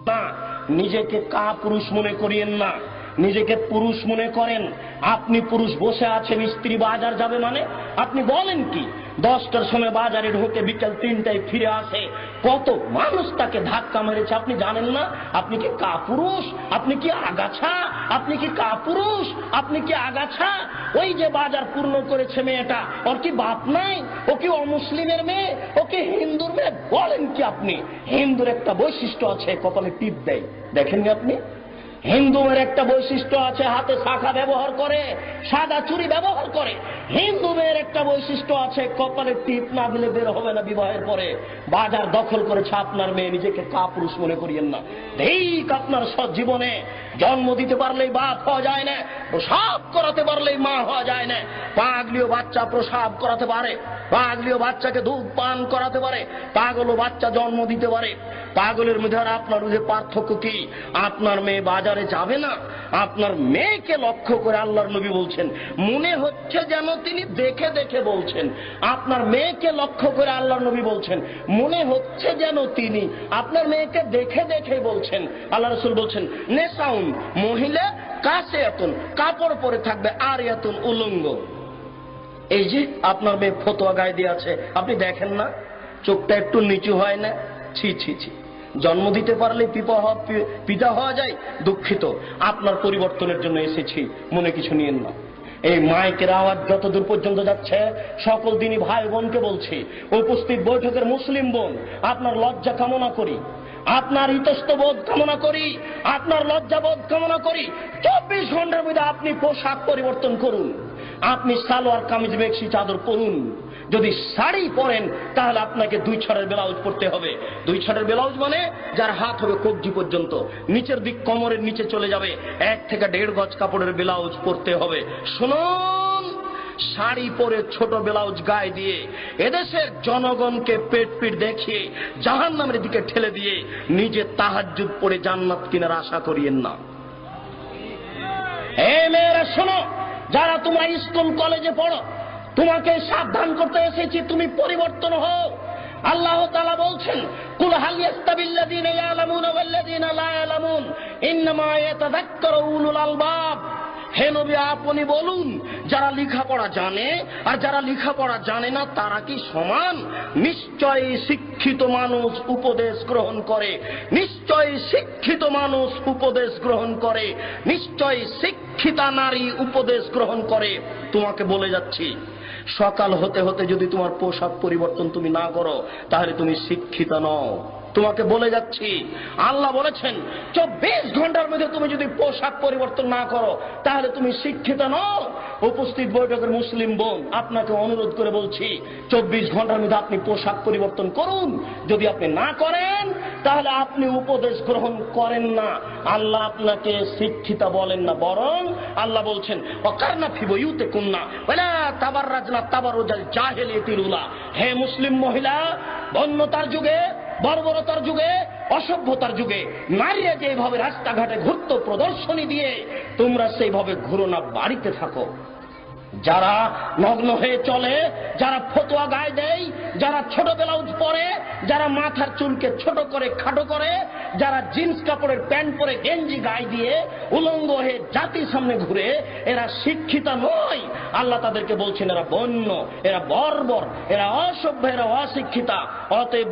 না, নিজেকে কাপুরুষ মনে করিয়েন না, নিজেকে পুরুষ মনে করেন। আপনি পুরুষ, বসে আছেন, স্ত্রী বাজার যাবে মানে আপনি বলেন কি? 10টার সময় বাজারে ঢোকে, বিকাল 3টায় ফিরে আসে, কত মানুষ তাকে ধাক্কা মেরেছে আপনি জানেন না? আপনি কি কাপুরুষ? আপনি কি আগাছা? আপনি কি কাপুরুষ? আপনি কি আগাছা? ওই যে বাজার পূর্ণ করেছে মেয়েটা, ওর কি বাপ নাই? ও কি অমুসলিমের মেয়ে? ও কি হিন্দুর মেয়ে? বলেন কি আপনি? হিন্দুর একটা বৈশিষ্ট্য আছে, কপালে টিপ দেয়, দেখেননি আপনি? হিন্দুর একটা বৈশিষ্ট্য আছে, হাতে শাখা ব্যবহার করে, সাদা চুড়ি ব্যবহার করে। হিন্দু মেয়ের একটা বৈশিষ্ট্য আছে, কপালে টিপ না দিলে বের হবে না বিবাহের পরে। বাজার দখল করেছে আপনার মেয়ে, নিজেকে কাপুরুষ মনে করিয়েন না। ঠিক আপনার জীবনে জন্ম দিতে পারলেই বাপ হওয়া যায় না, প্রসাব করাতে পারলেই মা হওয়া যায় না। পাগলিও বাচ্চা প্রসাব করাতে পারে, পাগলিও বাচ্চাকে দুধ পান করাতে পারে, পাগলও বাচ্চা জন্ম দিতে পারে। পাগলের মধ্যে আর আপনার মধ্যে পার্থক্য কি? আপনার মেয়ে বাজারে যাবে না, আপনার মেয়েকে লক্ষ্য করে আল্লাহর নবী বলছেন, মনে হচ্ছে যেন তিনি দেখে দেখে বলছেন। আপনার মেয়েকে লক্ষ্য করে আল্লাহর নবী বলছেন, মনে হচ্ছে যেন তিনি আপনার মেয়েকে দেখে দেখে বলছেন। আল্লাহ রাসূল বলছেন, নেসাউন, মহিলা কাছে এতন, কাপড় পরে থাকবে, আর এতন উলঙ্গ। এই যে আপনার মেয়ে ফতোয়া গায়ে দিয়ে আছে, আপনি দেখেন না? চোখটা একটু নিচু হয় না? ছি ছি ছি, জন্ম দিতে পারলে পিতা হওয়া যায়। দুঃখিত, আপনার পরিবর্তনের জন্য এসেছি, মনে কিছু নিয়েন না। এই মাইকের আওয়াজ যতদূর পর্যন্ত যাচ্ছে, সকল দিনই ভাই বোনকে বলছি, উপস্থিত বৈঠকের মুসলিম বোন, আপনার লজ্জা কামনা করি, আপনার ইতস্তবোধ কামনা করি, আপনার লজ্জাবোধ কামনা করি। 24 ঘন্টার মধ্যে আপনি পোশাক পরিবর্তন করুন। আপনি সালোয়ার কামিজ মেক্সি চাদর পরুন। যদি শাড়ি পরেন তাহলে আপনাকে 2 ছড়ের ব্লাউজ পরতে হবে। 2 ছড়ের ব্লাউজ মানে যার হাত হবে কবজি পর্যন্ত, নিচের দিক কোমরের নিচে চলে যাবে, 1 থেকে 1.5 গজ কাপড়ের ব্লাউজ পরতে হবে। শুনুন, শাড়ি পরে ছোট ব্লাউজ গায়ে দিয়ে এদেশের জনগণকে পেট পিট দেখিয়ে জাহান্নামের দিকে ঠেলে দিয়ে নিজে তাহাজ্জুদ পড়ে জান্নাত কেনার আশা করিয়েন না। এই মেয়েরা শোনো, যারা তোমরা স্কুল কলেজে পড়ো, তোমাকে সাবধান করতে এসেছি, তুমি পরিবর্তন হও। আল্লাহ তাআলা বলছেন, কুল হাল ইয়াস্তাবিল্লাযীনা ইয়ালামুনা ওয়াল্লাযীনা লা ইয়ালামুন ইন্নামা ইয়াতাযাক্কারু উলুল আলবাব। হে নবী, আপনি বলুন, যারা লেখাপড়া জানে আর যারা লেখাপড়া জানে না তারা কি সমান? নিশ্চয়ই শিক্ষিত মানুষ উপদেশ গ্রহণ করে, নিশ্চয়ই শিক্ষিত মানুষ উপদেশ গ্রহণ করে, নিশ্চয়ই শিক্ষিতা নারী উপদেশ গ্রহণ করে। তোমাকে বলে যাচ্ছি, সকাল হতে হতে যদি তোমার পোশাক পরিবর্তন তুমি না করো তাহলে তুমি শিক্ষিতা নও। তোমাকে বলে যাচ্ছি, আল্লাহ বলেছেন 24 ঘন্টার মধ্যে তুমি যদি পোশাক পরিবর্তন না করো তাহলে তুমি শিক্ষিত নও। উপস্থিত বৈঠকের মুসলিম বোন, আপনাকে অনুরোধ করে বলছি, 24 ঘন্টার মধ্যে আপনি পোশাক পরিবর্তন করুন। যদি আপনি না করেন তাহলে আপনি উপদেশ গ্রহণ করেন না, আল্লাহ আপনাকে শিক্ষিতা বলেন না, বরং আল্লাহ বলছেন, ওয়াকারনা ফি বুয়ুতিকুন্না ওয়ালা তাবাররাজনা তাবাররুজাল জাহিলিয়াতিল উলা। হে মুসলিম মহিলা, বন্যতার যুগে, বর্বরতার যুগে, অসভ্যতার যুগে নারীরা যেভাবে রাস্তাঘাটে ঘুরত প্রদর্শনী দিয়ে, তোমরা সেইভাবে ঘুরো না, বাড়িতে থাকো। যারা নগ্ন হয়ে চলে, যারা ফতোয়া গায়ে দেয়, যারা ছোট ব্লাউজ পরে, যারা মাথার চুলকে ছোট করে খাটো করে, যারা জিন্স কাপড়ের প্যান্ট পরে গেঞ্জি গায়ে দিয়ে উলঙ্গ হয়ে জাতির সামনে ঘুরে, এরা শিক্ষিতা নয়। আল্লাহ তাদেরকে বলছেন, এরা বন্য, এরা বর্বর, এরা অসভ্য, এরা অশিক্ষিতা। অতএব